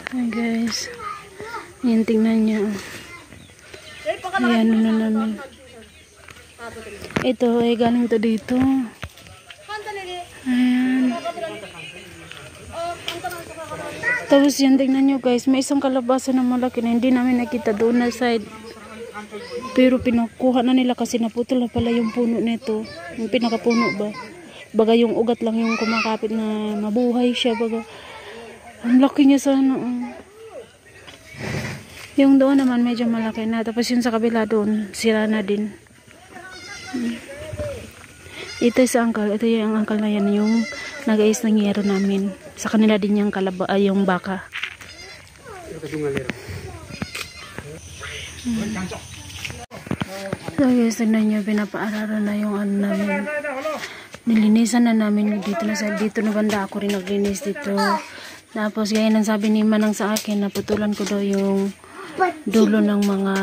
Hi guys. Yan, tingnan nyo. Ayan, ano namin. Ito ay galing to dito. Ayan. Tapos yan, tingnan nyo guys. May isang kalabasa na malaki na hindi namin nakita doon na side. Pero pinakuha na nila kasi naputol na pala yung puno nito. Yung pinakapuno ba? Baga yung ugat lang yung kumakapit na mabuhay siya. Baga, ang laki niya sana. Yung doon naman medyo malaki na. Tapos yung sa kabila doon, sira na din. Ito sa uncle. Ito yung uncle na yan. Yung nag-ayos ng yero namin. Sa kanila din yung yung baka. So guys, tignan nyo, pinapaararo na yung ano namin. Nilinisan na namin dito na sa dito na banda. Ako rin naglinis dito. Tapos gaya ng sabi ni Manang sa akin, naputulan ko daw yung dulo ng mga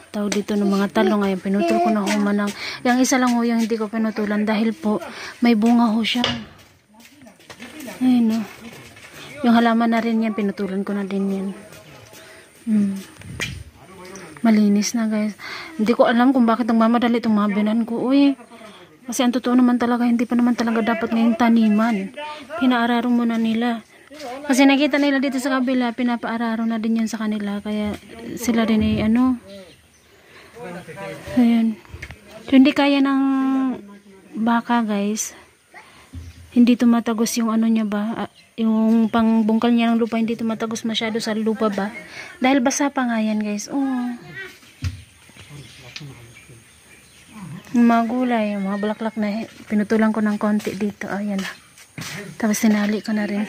tao dito ng mga talong. Ngayon pinutol ko na ho Manang. Yung isa lang ho yung hindi ko pinutulan dahil po may bunga ho siya. Ayun o. Yung halaman na rin yan, pinutulan ko na din yan. Malinis na guys. Hindi ko alam kung bakit nagmamadali itong mga binan ko. Uy, kasi ang totoo naman talaga, hindi pa naman talaga dapat ngayong taniman. Pinaararo muna nila. Kasi nakita nila dito sa kabila, pinapaararo na din yan sa kanila. Kaya sila rin ay ano. Ayan. So, hindi kaya ng baka guys. Hindi tumatagos yung ano niya ba. Yung pangbungkal niya ng lupa, hindi tumatagos masyado sa lupa ba. Dahil basa pa nga yan guys. Oh. Yung mga gulay, yung mga bulaklak na pinutulan ko ng konti dito. Ayan na. Tapos sinali ko na rin.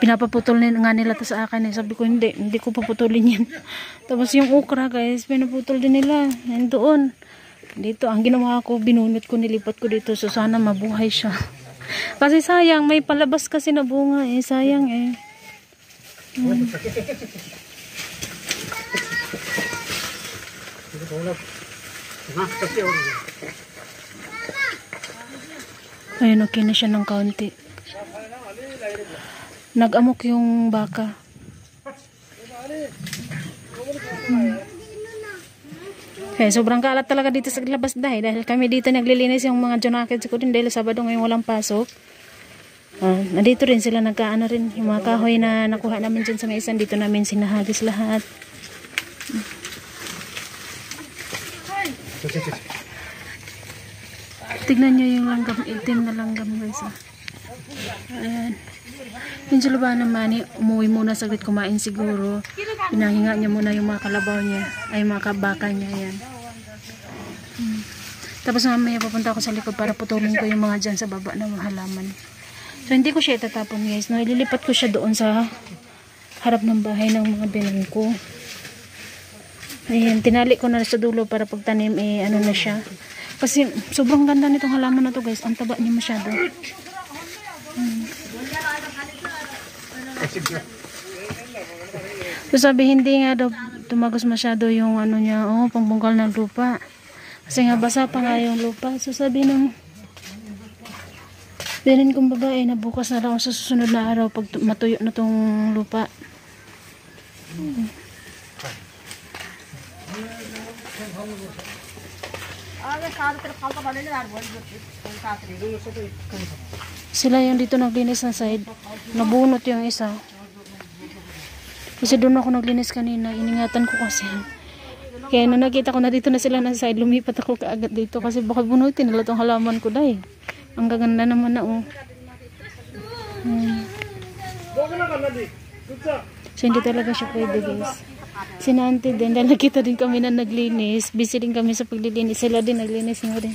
Pinapaputol nga nila to sa akin. Sabi ko hindi ko paputulin yan. Tapos yung okra guys, pinaputol din nila. Yan doon. Dito, ang ginawa ko, binunot ko, nilipat ko dito. So sana mabuhay siya. Kasi sayang, may palabas kasi na bunga eh. Sayang eh. Ayun, okay na siya ng kaunti. Nag-amok yung baka. Kaya sobrang kalat talaga dito sa labas dahil kami dito naglilinis yung mga junakets ko din dahil Sabado ngayon walang pasok. Nandito rin sila nagkaano rin yung mga kahoy na nakuha namin dyan sa may isan, dito namin sinahagis lahat. Tignan nyo yung langgam, itim na langgam guys. Ayan. Yung Julaba naman, umuwi muna saglit kumain siguro. Pinahinga niya muna yung mga kalabaw niya, ay mga kabaka niya. Ayan. Tapos mamaya papunta ako sa likod para putulin ko yung mga dyan sa baba ng mga halaman. So hindi ko siya itatapon guys. No? Ililipat ko siya doon sa harap ng bahay ng mga binan ko. Ayan, tinali ko na sa dulo para pagtanim ano na siya. Kasi sobrang ganda nitong halaman na to guys. Ang taba niya masyado. So sabi hindi nga daw tumagos masyado yung ano niya, pangbungkal ng lupa. Kasi nga basa pa nga yung lupa. So sabi ng birin kong babae na bukas na lang sa susunod na araw pag matuyo na tong lupa. Sila yung dito naglinis na side. Nabunot yung isa. Kasi doon ako naglinis kanina. Iningatan ko kasi. Kaya na nakita ko na dito na sila na side, lumipat ako kaagad dito. Kasi baka bunutin nila itong halaman ko dahil. Ang gaganda naman na So hindi talaga siya pwede guys. Sinante din. Dahil nakita din kami na naglinis. Busy din kami sa paglilinis. Sila din naglinis nga rin.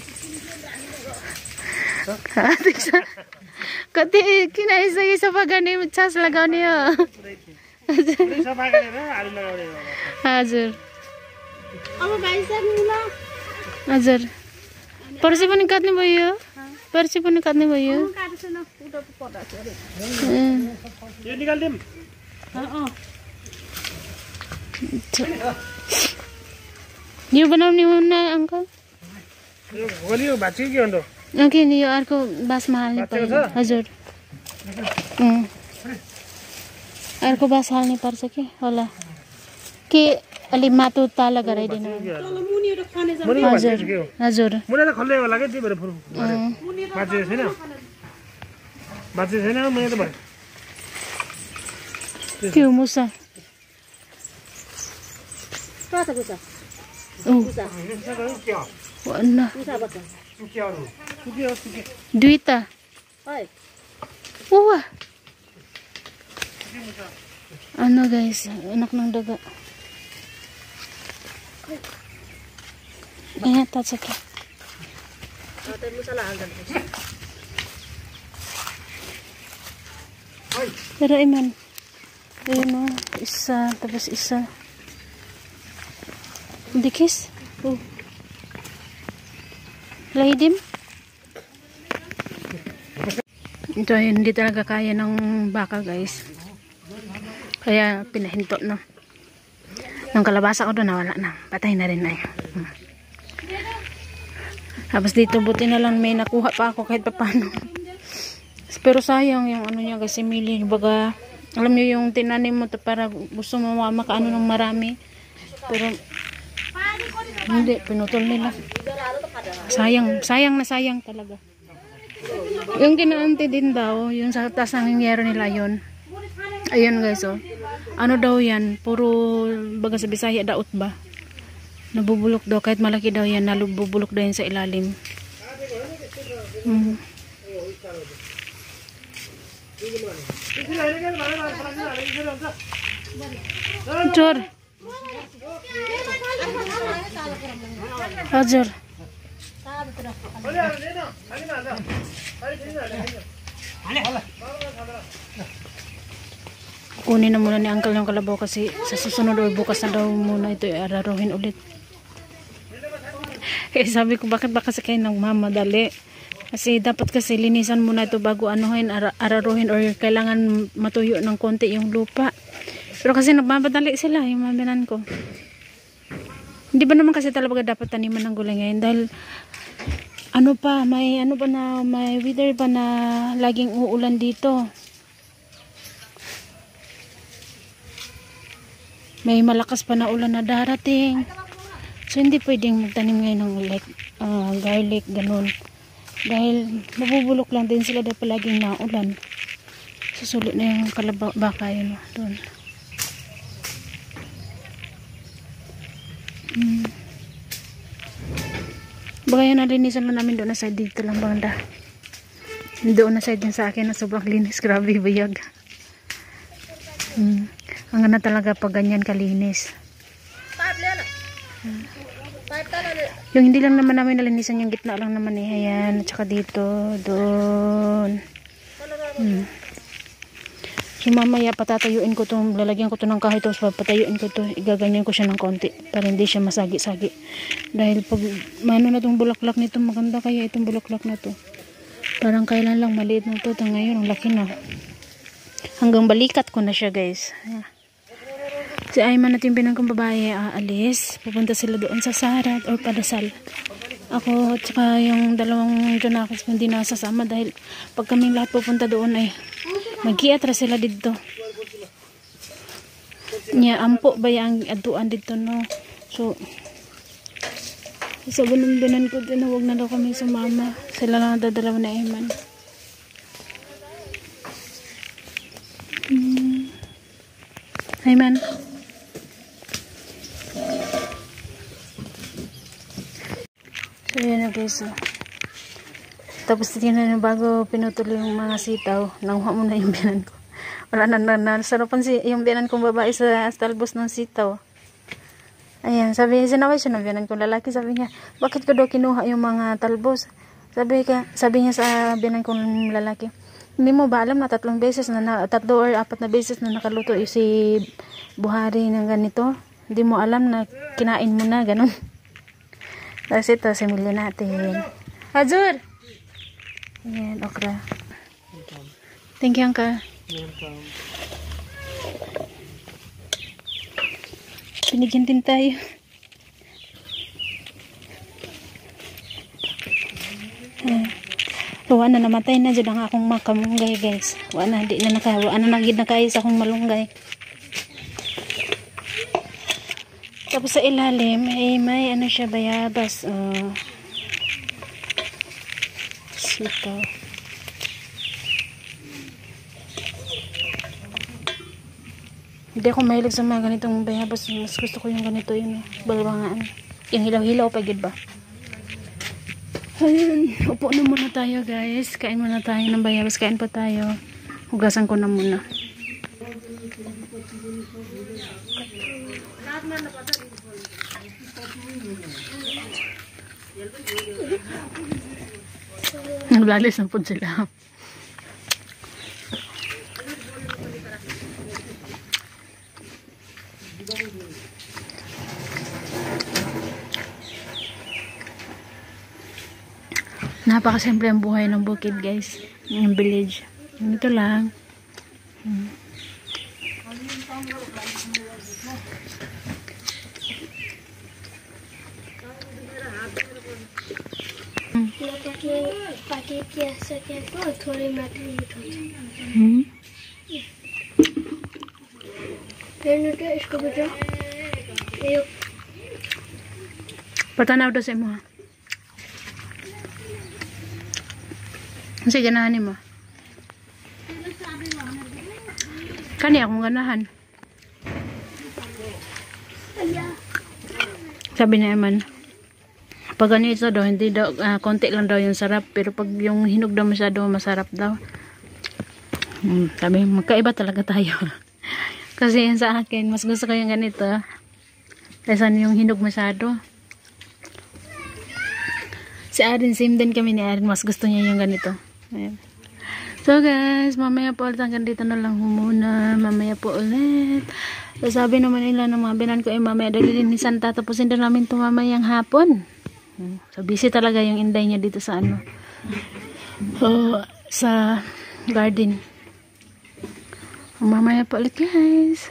Kati kinaisa-isa pa ganim chas lagaw niya. Hazır. Ama ben sana Hazır. Persi pun ikat ni boyo. Persi pun ikat ni boyo. Ye nikal dim. Niyo बनाउने हो ना अंकल? यो गोलियो भाची के हो? ओके नि यो अर्को बासमा हाल्नु पर्यो हजुर Air ko basal ni parsa ki. Wala. Ki alima तो ताला गराइ दिन मुनि हजुर हजुर मुनि त खल्ले होला के त्यही भएर फुल बाँचे छैन मुनि त भयो त्यो मुसा wala duita wow ano guys anak ng daga ayan tatsaki pero iman ayun o isa tapos isa dikis lahidim ito yun hindi talaga kaya ng baka guys kaya pinahinto na nung kalabasa ko doon nawala na patay na rin na yun tapos dito buti na lang may nakuha pa ako kahit papano pero sayang yung ano niya kasi mili baga alam nyo yung tinanim mo to para gusto mo makaano ng marami pero hindi pinutol nila sayang na sayang talaga yung kinaante din daw yung sa taas ng nangyari nila yun ayun guys oh ano daw yan puro baga sa Bisaya daot ba nabubulok daw kahit malaki daw yan nabubulok daw yan sa ilalim Jor Hajar kunin na muna ni uncle yung kalabaw kasi sa susunod o bukas na daw muna ito araruhin ulit kaya sabi ko bakit ba kasi kayo nang mamadali kasi dapat kasi linisan muna ito bago anuhin araruhin or kailangan matuyo ng konti yung lupa pero kasi nagmamadali sila yung maminan ko hindi ba naman kasi talaga dapat taniman ng gulay ngayon dahil ano pa may ano ba na may weather ba na laging uulan dito may malakas pa na ulan na darating so hindi pwedeng magtanim ngayon ng like garlic ganun dahil mabubulok lang din sila dahil palaging naulan susulit na yung kalabaka yun doon baka yun nalinisan lang namin doon na side dito lang banda doon na side din sa akin na sobrang linis grabe bayag hanggang na talaga pag ganyan kalinis yung hindi lang naman namin nalinisan yung gitna lang naman eh ayan at saka dito doon so mamaya patatayuin ko itong lalagyan ko ito ng kahoy tapos papatayuin ko ito igaganyan ko siya ng konti para hindi siya masagi-sagi dahil pag mano na itong bulaklak nito maganda kaya itong bulaklak na to parang kailan lang maliit na ito ngayon ang laki na hanggang balikat ko na siya guys si Ayman at yung binangkong babae aalis pupunta sila doon sa Sarat or Padasal ako at saka yung dalawang Jonakis hindi nasasama dahil pag kaming lahat pupunta doon ay mag-iatras sila dito niya ampo ba yung aduan dito no so sa binambinan ko din huwag na daw kami sumama sila lang dadalaw na Ayman Ayman so yun na guys tapos tingnan bago pinutol yung mga sitaw nanguha mo na yung biyanan ko wala na sarapan yung biyanan kong babae sa talbos ng sitaw ayan sabi niya sinaway siya ng biyanan kong lalaki sabi niya bakit ko daw kinuha yung mga talbos sabi niya sa biyanan kong lalaki hindi mo ba alam na 3 beses na 3 or 4 na beses na nakaluto yung si buhari ng ganito hindi mo alam na kinain mo na ganun tapos ito simili natin Hazur ayan okra thank you uncle binigyan din tayo Wa na namatay na jud ang akong makamunggay guys. Wa na gid nakaisa akong malunggay. Tapos sa ilalim ay may ano siya bayabas. Sito. Hindi ako mahilig sa mga ganitong bayabas. Mas gusto ko yung ganito yun. Balbangaan. Yung hilaw-hilaw pa gid ba? Ayun. Upo na muna tayo guys. Kain muna tayo ng bayabas. Kain pa tayo. Hugasan ko na muna. Naglalis na po sila. Napakasimple ang buhay ng bukid guys. Yung village. Ito lang. Patanaw daw sa mo. Sige, ganahan mo. Kani akong ganahan. Sabi na naman, pag ganito daw, hindi daw, konti lang daw yung sarap. Pero pag yung hinog daw masyado, masarap daw. Sabi, magkaiba talaga tayo. Kasi yun sa akin, mas gusto ko yung ganito. Kaysa yung hinog masyado. Si Arin, same din kami ni Arin. Mas gusto niya yung ganito. Ayan. So guys, mamaya po ulit hanggang dito na lang muna. Mamaya po ulit. So sabi naman nila ng mga binan ko mamaya dalilinisan tatapusin din namin ito mamayang hapon. So busy talaga yung inday niya dito sa ano. Sa garden. Mamaya po ulit guys.